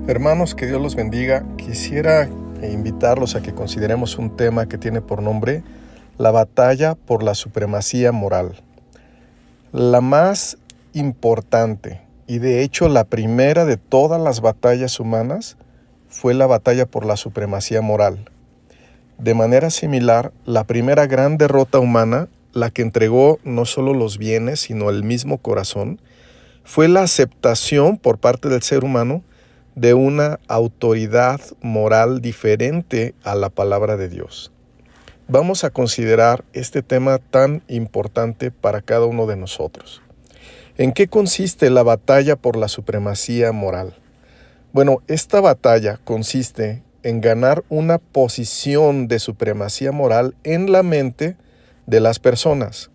Hermanos, que Dios los bendiga. Quisiera invitarlos a que consideremos un tema que tiene por nombre la batalla por la supremacía moral. La más importante y de hecho la primera de todas las batallas humanas fue la batalla por la supremacía moral. De manera similar, la primera gran derrota humana, la que entregó no solo los bienes, sino el mismo corazón, fue la aceptación por parte del ser humano de una autoridad moral diferente a la palabra de Dios. Vamos a considerar este tema tan importante para cada uno de nosotros. ¿En qué consiste la batalla por la supremacía moral? Bueno, esta batalla consiste en ganar una posición de supremacía moral en la mente de las personas.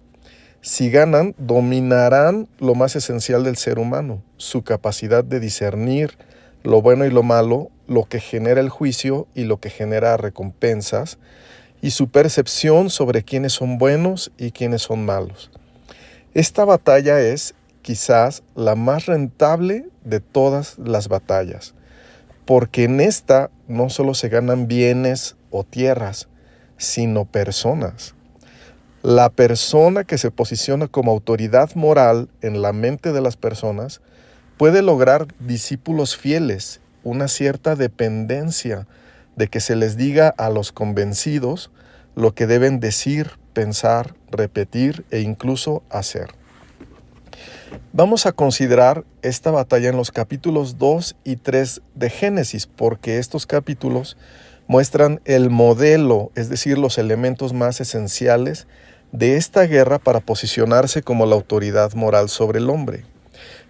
Si ganan, dominarán lo más esencial del ser humano, su capacidad de discernir lo bueno y lo malo, lo que genera el juicio y lo que genera recompensas, y su percepción sobre quiénes son buenos y quiénes son malos. Esta batalla es quizás la más rentable de todas las batallas, porque en esta no solo se ganan bienes o tierras, sino personas. La persona que se posiciona como autoridad moral en la mente de las personas puede lograr discípulos fieles, una cierta dependencia de que se les diga a los convencidos lo que deben decir, pensar, repetir e incluso hacer. Vamos a considerar esta batalla en los capítulos 2 y 3 de Génesis, porque estos capítulos muestran el modelo, es decir, los elementos más esenciales de esta guerra para posicionarse como la autoridad moral sobre el hombre.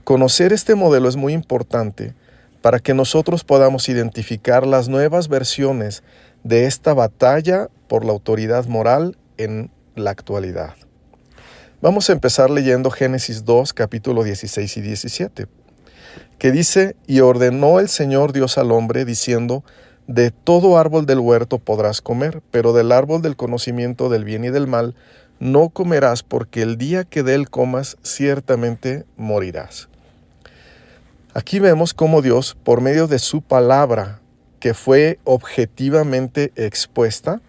Conocer este modelo es muy importante para que nosotros podamos identificar las nuevas versiones de esta batalla por la autoridad moral en la actualidad. Vamos a empezar leyendo Génesis 2, capítulo 16 y 17, que dice: «Y ordenó el Señor Dios al hombre, diciendo, de todo árbol del huerto podrás comer, pero del árbol del conocimiento del bien y del mal no comerás, porque el día que de él comas, ciertamente morirás». Aquí vemos cómo Dios, por medio de su palabra, que fue objetivamente expuesta,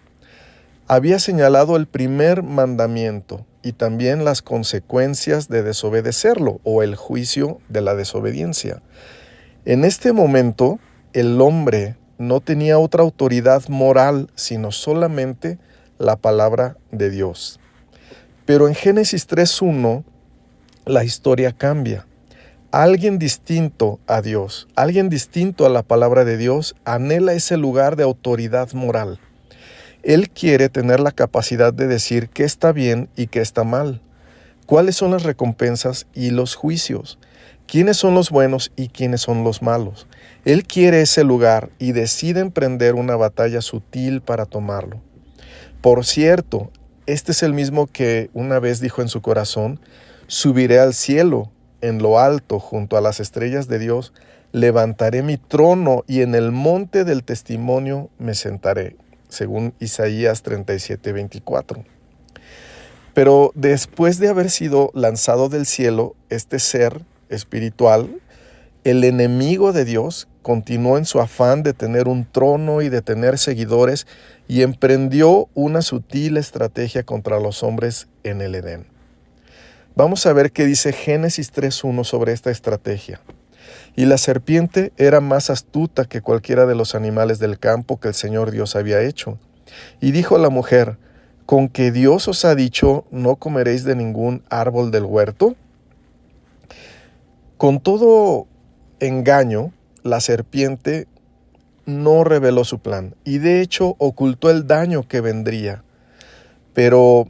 había señalado el primer mandamiento y también las consecuencias de desobedecerlo o el juicio de la desobediencia. En este momento, el hombre no tenía otra autoridad moral, sino solamente la palabra de Dios. Pero en Génesis 3:1, la historia cambia. Alguien distinto a Dios, alguien distinto a la palabra de Dios, anhela ese lugar de autoridad moral. Él quiere tener la capacidad de decir qué está bien y qué está mal, cuáles son las recompensas y los juicios, quiénes son los buenos y quiénes son los malos. Él quiere ese lugar y decide emprender una batalla sutil para tomarlo. Por cierto, este es el mismo que una vez dijo en su corazón: «Subiré al cielo, en lo alto, junto a las estrellas de Dios, levantaré mi trono y en el monte del testimonio me sentaré», según Isaías 37:24. Pero después de haber sido lanzado del cielo, este ser espiritual, el enemigo de Dios, continuó en su afán de tener un trono y de tener seguidores y emprendió una sutil estrategia contra los hombres en el Edén. Vamos a ver qué dice Génesis 3:1 sobre esta estrategia. «Y la serpiente era más astuta que cualquiera de los animales del campo que el Señor Dios había hecho. Y dijo a la mujer, ¿con que Dios os ha dicho, no comeréis de ningún árbol del huerto?» Con todo engaño, la serpiente no reveló su plan y de hecho ocultó el daño que vendría, pero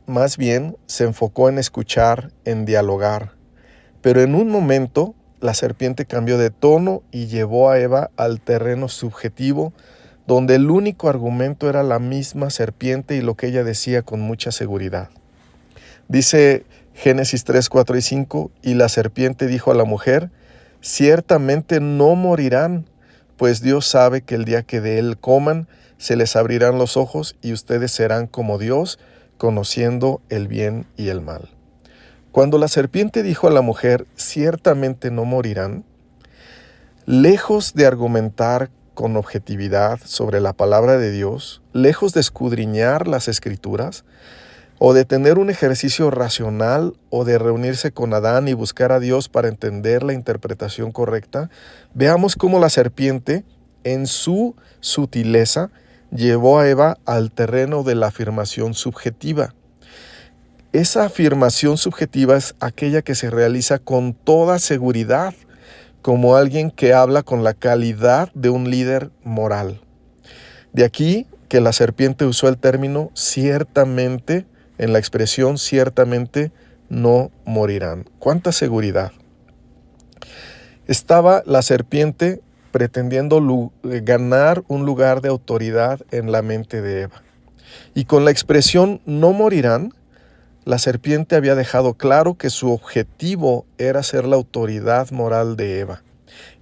más bien se enfocó en escuchar, en dialogar. Pero en un momento, la serpiente cambió de tono y llevó a Eva al terreno subjetivo, donde el único argumento era la misma serpiente y lo que ella decía con mucha seguridad. Dice Génesis 3, 4 y 5, «Y la serpiente dijo a la mujer, ciertamente no morirán, pues Dios sabe que el día que de él coman, se les abrirán los ojos y ustedes serán como Dios, conociendo el bien y el mal». Cuando la serpiente dijo a la mujer, ciertamente no morirán, Lejos de argumentar con objetividad sobre la palabra de Dios, lejos de escudriñar las Escrituras, o de tener un ejercicio racional, o de reunirse con Adán y buscar a Dios para entender la interpretación correcta, veamos cómo la serpiente, en su sutileza, llevó a Eva al terreno de la afirmación subjetiva. Esa afirmación subjetiva es aquella que se realiza con toda seguridad, como alguien que habla con la calidad de un líder moral. De aquí que la serpiente usó el término ciertamente, en la expresión ciertamente no morirán. ¡Cuánta seguridad! Estaba la serpiente pretendiendo ganar un lugar de autoridad en la mente de Eva. Y con la expresión no morirán, la serpiente había dejado claro que su objetivo era ser la autoridad moral de Eva.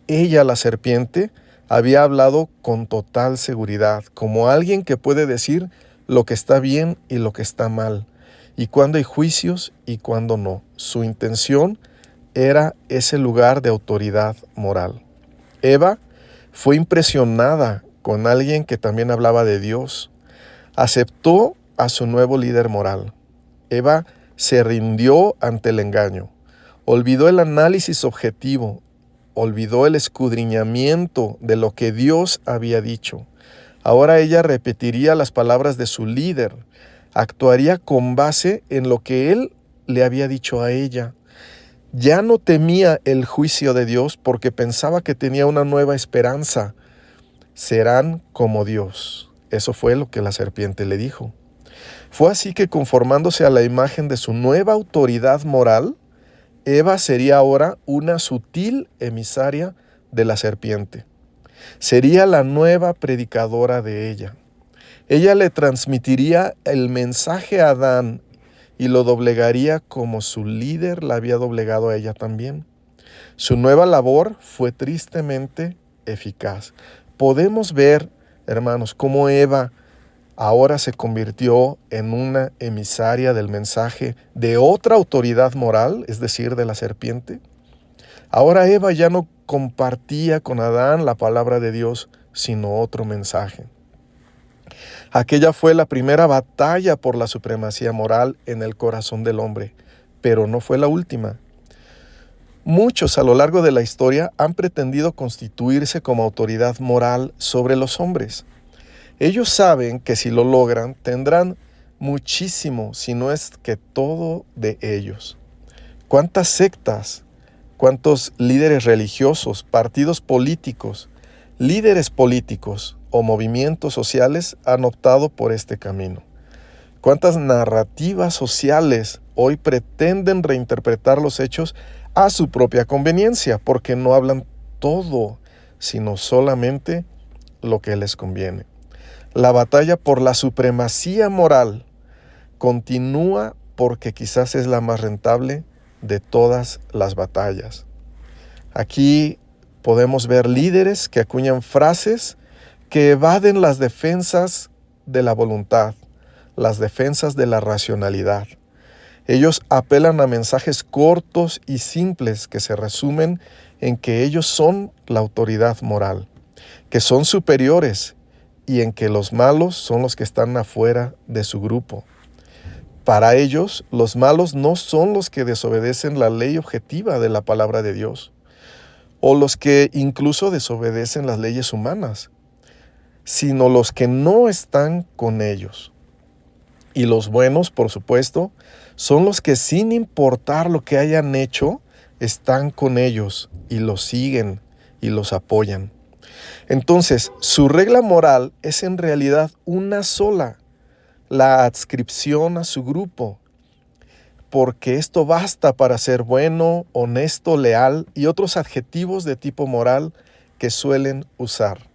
Ella, la serpiente, había hablado con total seguridad, como alguien que puede decir lo que está bien y lo que está mal, y cuándo hay juicios y cuándo no. Su intención era ese lugar de autoridad moral. Eva fue impresionada con alguien que también hablaba de Dios. Aceptó a su nuevo líder moral. Eva se rindió ante el engaño. Olvidó el análisis objetivo. Olvidó el escudriñamiento de lo que Dios había dicho. Ahora ella repetiría las palabras de su líder. Actuaría con base en lo que él le había dicho a ella. Ya no temía el juicio de Dios porque pensaba que tenía una nueva esperanza. Serán como Dios. Eso fue lo que la serpiente le dijo. Fue así que, conformándose a la imagen de su nueva autoridad moral, Eva sería ahora una sutil emisaria de la serpiente. Sería la nueva predicadora de ella. Ella le transmitiría el mensaje a Adán y lo doblegaría como su líder la había doblegado a ella también. Su nueva labor fue tristemente eficaz. Podemos ver, hermanos, cómo Eva ahora se convirtió en una emisaria del mensaje de otra autoridad moral, es decir, de la serpiente. Ahora Eva ya no compartía con Adán la palabra de Dios, sino otro mensaje. Aquella fue la primera batalla por la supremacía moral en el corazón del hombre, pero no fue la última. Muchos a lo largo de la historia han pretendido constituirse como autoridad moral sobre los hombres. Ellos saben que si lo logran, tendrán muchísimo, si no es que todo de ellos. ¿Cuántas sectas, cuántos líderes religiosos, partidos políticos, líderes políticos o movimientos sociales han optado por este camino? ¿Cuántas narrativas sociales hoy pretenden reinterpretar los hechos a su propia conveniencia, porque no hablan todo, sino solamente lo que les conviene? La batalla por la supremacía moral continúa porque quizás es la más rentable de todas las batallas. Aquí podemos ver líderes que acuñan frases que evaden las defensas de la voluntad, las defensas de la racionalidad. Ellos apelan a mensajes cortos y simples que se resumen en que ellos son la autoridad moral, que son superiores y en que los malos son los que están afuera de su grupo. Para ellos, los malos no son los que desobedecen la ley objetiva de la palabra de Dios, o los que incluso desobedecen las leyes humanas, sino los que no están con ellos. Y los buenos, por supuesto, son los que sin importar lo que hayan hecho, están con ellos y los siguen y los apoyan. Entonces, su regla moral es en realidad una sola, la adscripción a su grupo, porque esto basta para ser bueno, honesto, leal y otros adjetivos de tipo moral que suelen usar.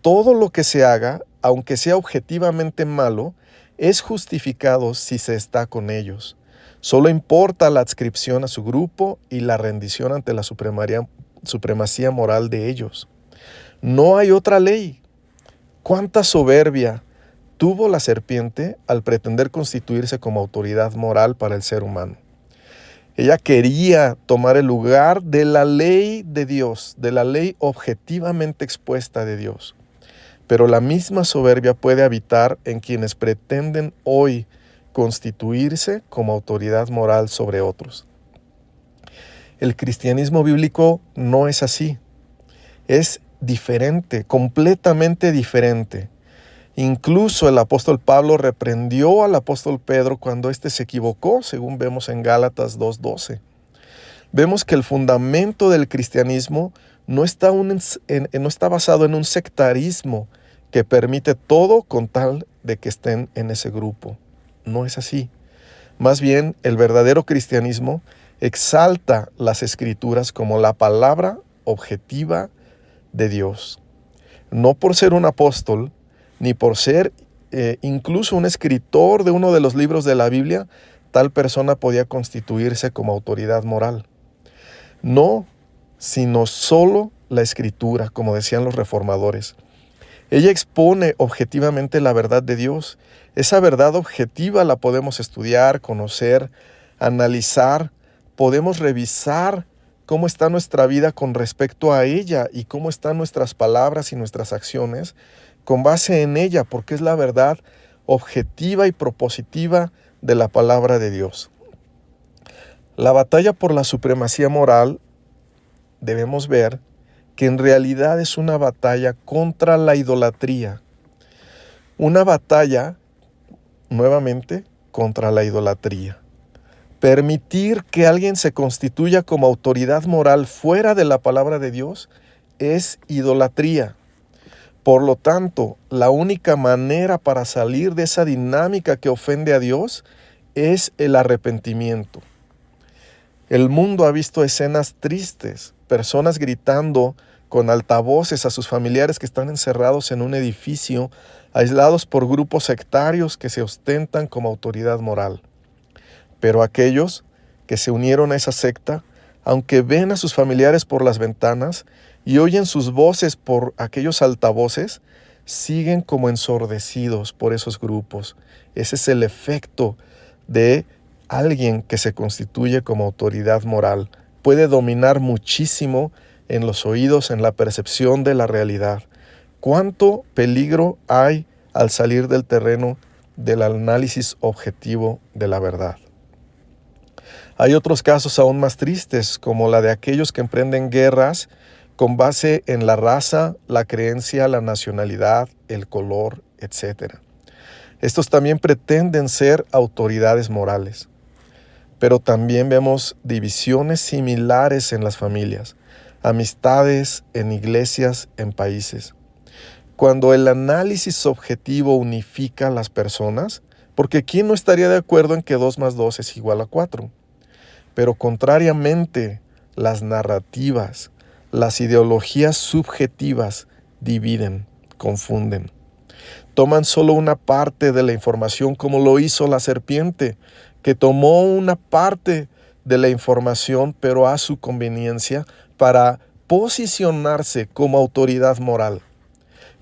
Todo lo que se haga, aunque sea objetivamente malo, es justificado si se está con ellos. Solo importa la adscripción a su grupo y la rendición ante la supremacía moral de ellos. No hay otra ley. ¿Cuánta soberbia tuvo la serpiente al pretender constituirse como autoridad moral para el ser humano? Ella quería tomar el lugar de la ley de Dios, de la ley objetivamente expuesta de Dios. Pero la misma soberbia puede habitar en quienes pretenden hoy constituirse como autoridad moral sobre otros. El cristianismo bíblico no es así. Es diferente, completamente diferente. Incluso el apóstol Pablo reprendió al apóstol Pedro cuando éste se equivocó, según vemos en Gálatas 2:12. Vemos que el fundamento del cristianismo no está basado en un sectarismo que permite todo con tal de que estén en ese grupo. No es así. Más bien, el verdadero cristianismo exalta las Escrituras como la palabra objetiva de Dios. No por ser un apóstol, ni por ser incluso un escritor de uno de los libros de la Biblia, tal persona podía constituirse como autoridad moral. No, sino solo la Escritura, como decían los reformadores. Ella expone objetivamente la verdad de Dios. Esa verdad objetiva la podemos estudiar, conocer, analizar. Podemos revisar cómo está nuestra vida con respecto a ella y cómo están nuestras palabras y nuestras acciones con base en ella, porque es la verdad objetiva y propositiva de la palabra de Dios. La batalla por la supremacía moral, debemos ver que en realidad es una batalla contra la idolatría. Una batalla, nuevamente, contra la idolatría. Permitir que alguien se constituya como autoridad moral fuera de la palabra de Dios es idolatría. Por lo tanto, la única manera para salir de esa dinámica que ofende a Dios es el arrepentimiento. El mundo ha visto escenas tristes, personas gritando con altavoces a sus familiares que están encerrados en un edificio, aislados por grupos sectarios que se ostentan como autoridad moral. Pero aquellos que se unieron a esa secta, aunque ven a sus familiares por las ventanas y oyen sus voces por aquellos altavoces, siguen como ensordecidos por esos grupos. Ese es el efecto de alguien que se constituye como autoridad moral. Puede dominar muchísimo en los oídos, en la percepción de la realidad. ¿Cuánto peligro hay al salir del terreno del análisis objetivo de la verdad? Hay otros casos aún más tristes, como la de aquellos que emprenden guerras con base en la raza, la creencia, la nacionalidad, el color, etc. Estos también pretenden ser autoridades morales. Pero también vemos divisiones similares en las familias, amistades, en iglesias, en países. Cuando el análisis objetivo unifica a las personas, porque ¿quién no estaría de acuerdo en que 2 más 2 es igual a 4? Pero contrariamente, las narrativas, las ideologías subjetivas dividen, confunden. Toman solo una parte de la información, como lo hizo la serpiente, que tomó una parte de la información, pero a su conveniencia, para posicionarse como autoridad moral.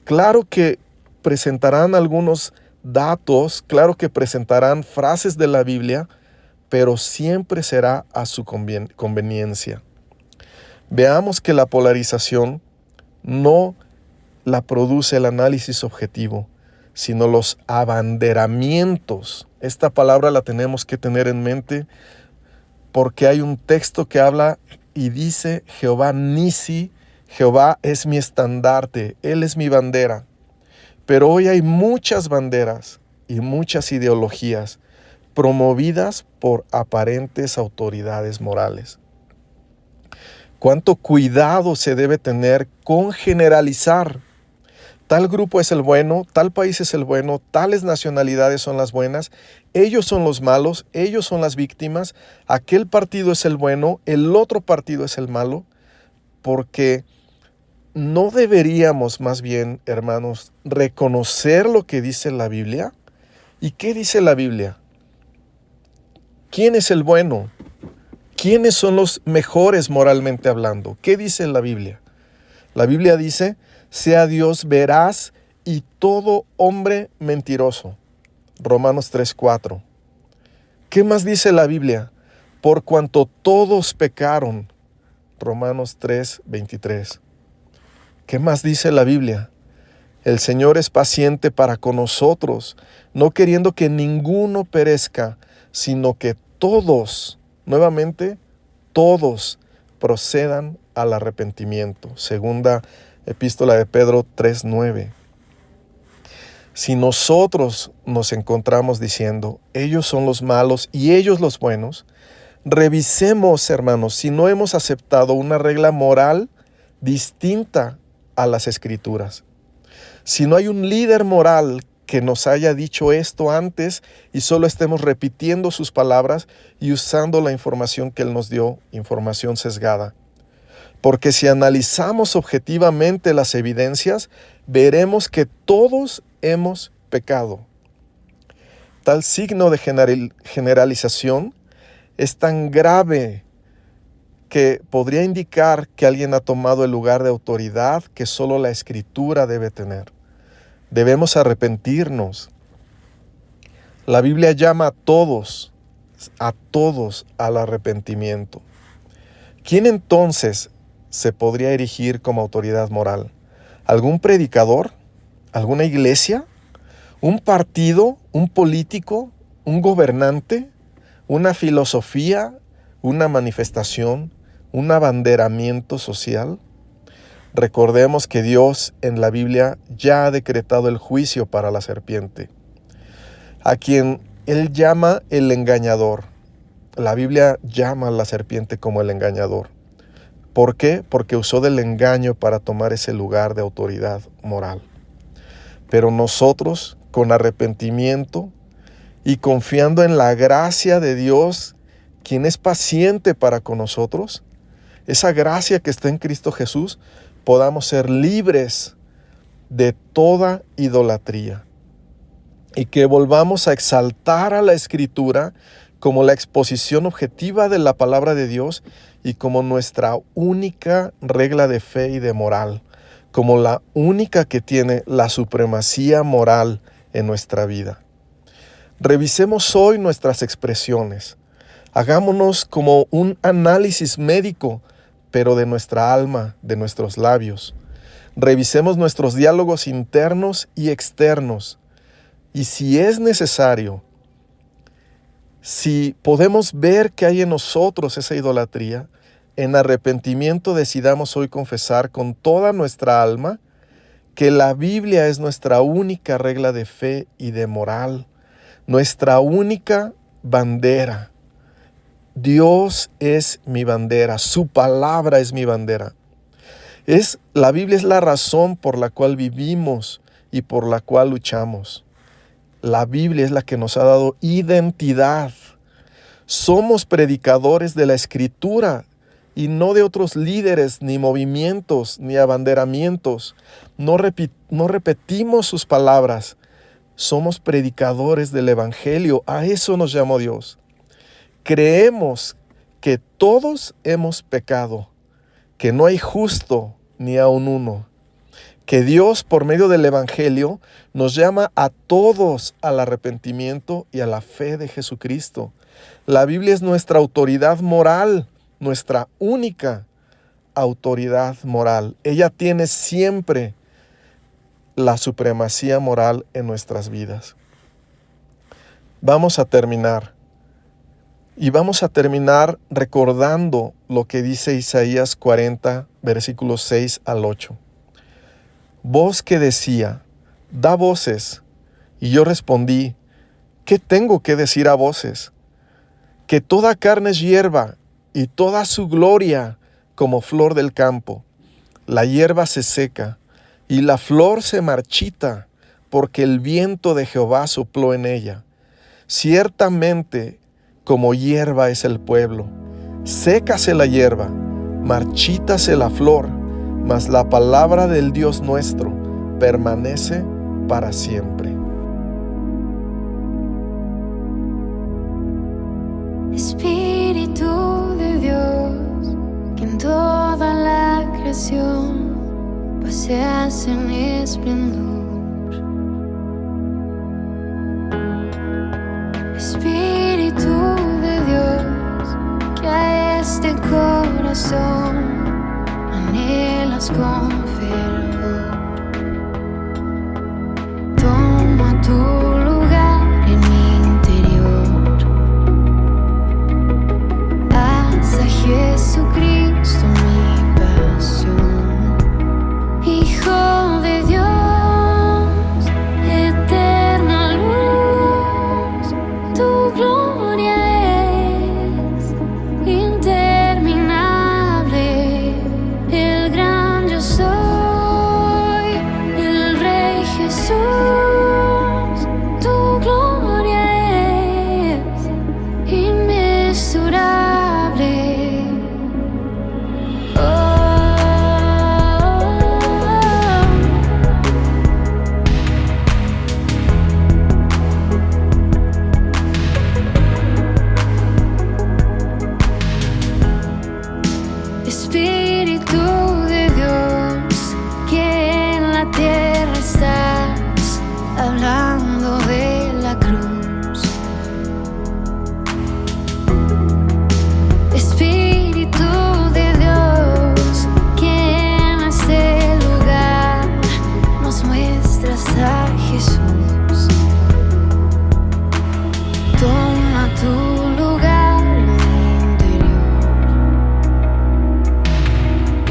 Claro que presentarán algunos datos, claro que presentarán frases de la Biblia, pero siempre será a su conveniencia. Veamos que la polarización no la produce el análisis objetivo, sino los abanderamientos. Esta palabra la tenemos que tener en mente porque hay un texto que habla y dice: Jehová Nisi, Jehová es mi estandarte, Él es mi bandera. Pero hoy hay muchas banderas y muchas ideologías promovidas por aparentes autoridades morales. ¿Cuánto cuidado se debe tener con generalizar? Tal grupo es el bueno, tal país es el bueno, tales nacionalidades son las buenas, ellos son los malos, ellos son las víctimas, aquel partido es el bueno, el otro partido es el malo, porque no deberíamos, más bien, hermanos, reconocer lo que dice la Biblia. ¿Y qué dice la Biblia? ¿Quién es el bueno? ¿Quiénes son los mejores moralmente hablando? ¿Qué dice la Biblia? La Biblia dice: sea Dios veraz y todo hombre mentiroso. Romanos 3:4. ¿Qué más dice la Biblia? por cuanto todos pecaron. Romanos 3:23. ¿Qué más dice la Biblia? El Señor es paciente para con nosotros, no queriendo que ninguno perezca, sino que todos, nuevamente, todos procedan al arrepentimiento. Segunda epístola de Pedro 3:9. Si nosotros nos encontramos diciendo, ellos son los malos y ellos los buenos, revisemos, hermanos, si no hemos aceptado una regla moral distinta a las Escrituras. Si no hay un líder moral que nos haya dicho esto antes y solo estemos repitiendo sus palabras y usando la información que Él nos dio, información sesgada. Porque si analizamos objetivamente las evidencias, veremos que todos hemos pecado. Tal signo de generalización es tan grave que podría indicar que alguien ha tomado el lugar de autoridad que solo la Escritura debe tener. Debemos arrepentirnos. La Biblia llama a todos al arrepentimiento. ¿Quién entonces se podría erigir como autoridad moral? ¿Algún predicador? ¿Alguna iglesia? ¿Un partido? ¿Un político? ¿Un gobernante? ¿Una filosofía? ¿Una manifestación? ¿Un abanderamiento social? Recordemos que Dios en la Biblia ya ha decretado el juicio para la serpiente, a quien Él llama el engañador. La Biblia llama a la serpiente como el engañador. ¿Por qué? Porque usó del engaño para tomar ese lugar de autoridad moral. Pero nosotros, con arrepentimiento y confiando en la gracia de Dios, quien es paciente para con nosotros, esa gracia que está en Cristo Jesús, podamos ser libres de toda idolatría y que volvamos a exaltar a la Escritura como la exposición objetiva de la palabra de Dios y como nuestra única regla de fe y de moral, como la única que tiene la supremacía moral en nuestra vida. Revisemos hoy nuestras expresiones. Hagámonos como un análisis médico, pero de nuestra alma, de nuestros labios. Revisemos nuestros diálogos internos y externos. Y si es necesario, si podemos ver que hay en nosotros esa idolatría, en arrepentimiento decidamos hoy confesar con toda nuestra alma que la Biblia es nuestra única regla de fe y de moral, nuestra única bandera. Dios es mi bandera, su palabra es mi bandera. La Biblia es la razón por la cual vivimos y por la cual luchamos. La Biblia es la que nos ha dado identidad. Somos predicadores de la Escritura y no de otros líderes, ni movimientos, ni abanderamientos. No repetimos sus palabras. Somos predicadores del Evangelio. A eso nos llamó Dios. Creemos que todos hemos pecado, que no hay justo ni aun uno, que Dios por medio del Evangelio nos llama a todos al arrepentimiento y a la fe de Jesucristo. La Biblia es nuestra autoridad moral, nuestra única autoridad moral. Ella tiene siempre la supremacía moral en nuestras vidas. Vamos a terminar. Y vamos a terminar recordando lo que dice Isaías 40, versículos 6 al 8. Voz que decía, da voces. Y yo respondí, ¿qué tengo que decir a voces? Que toda carne es hierba y toda su gloria como flor del campo. La hierba se seca y la flor se marchita porque el viento de Jehová sopló en ella. Ciertamente, como hierba es el pueblo, sécase la hierba, marchítase la flor, mas la palabra del Dios nuestro permanece para siempre. Espíritu de Dios, que en toda la creación paseas en esplendor. Espíritu de Dios, corazón anhelas con fervor. Toma tu lugar en mi interior. Haz a Jesucristo mi pasión. Hijo de Dios, eterna luz, tu gloria es interminable. El gran yo soy, el Rey Jesús, tu gloria es inmesurable. Espíritu de Dios, que en la tierra estás, hablando de la cruz. Espíritu de Dios, que en este lugar nos muestras a Jesús. Toma tu lugar en mi interior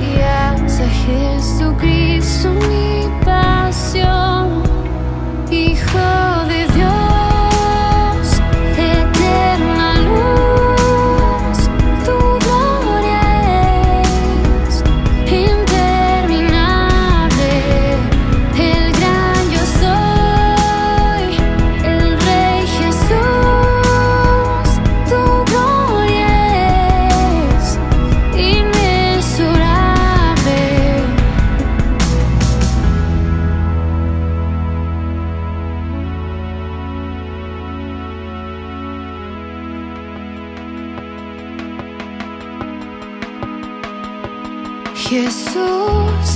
y haz a Jesucristo mi pasión. Hijo de Dios, eterna luz, tu gloria es interminable. El gran yo soy, el Rey Jesús, tu gloria es inmesurable. Jesús,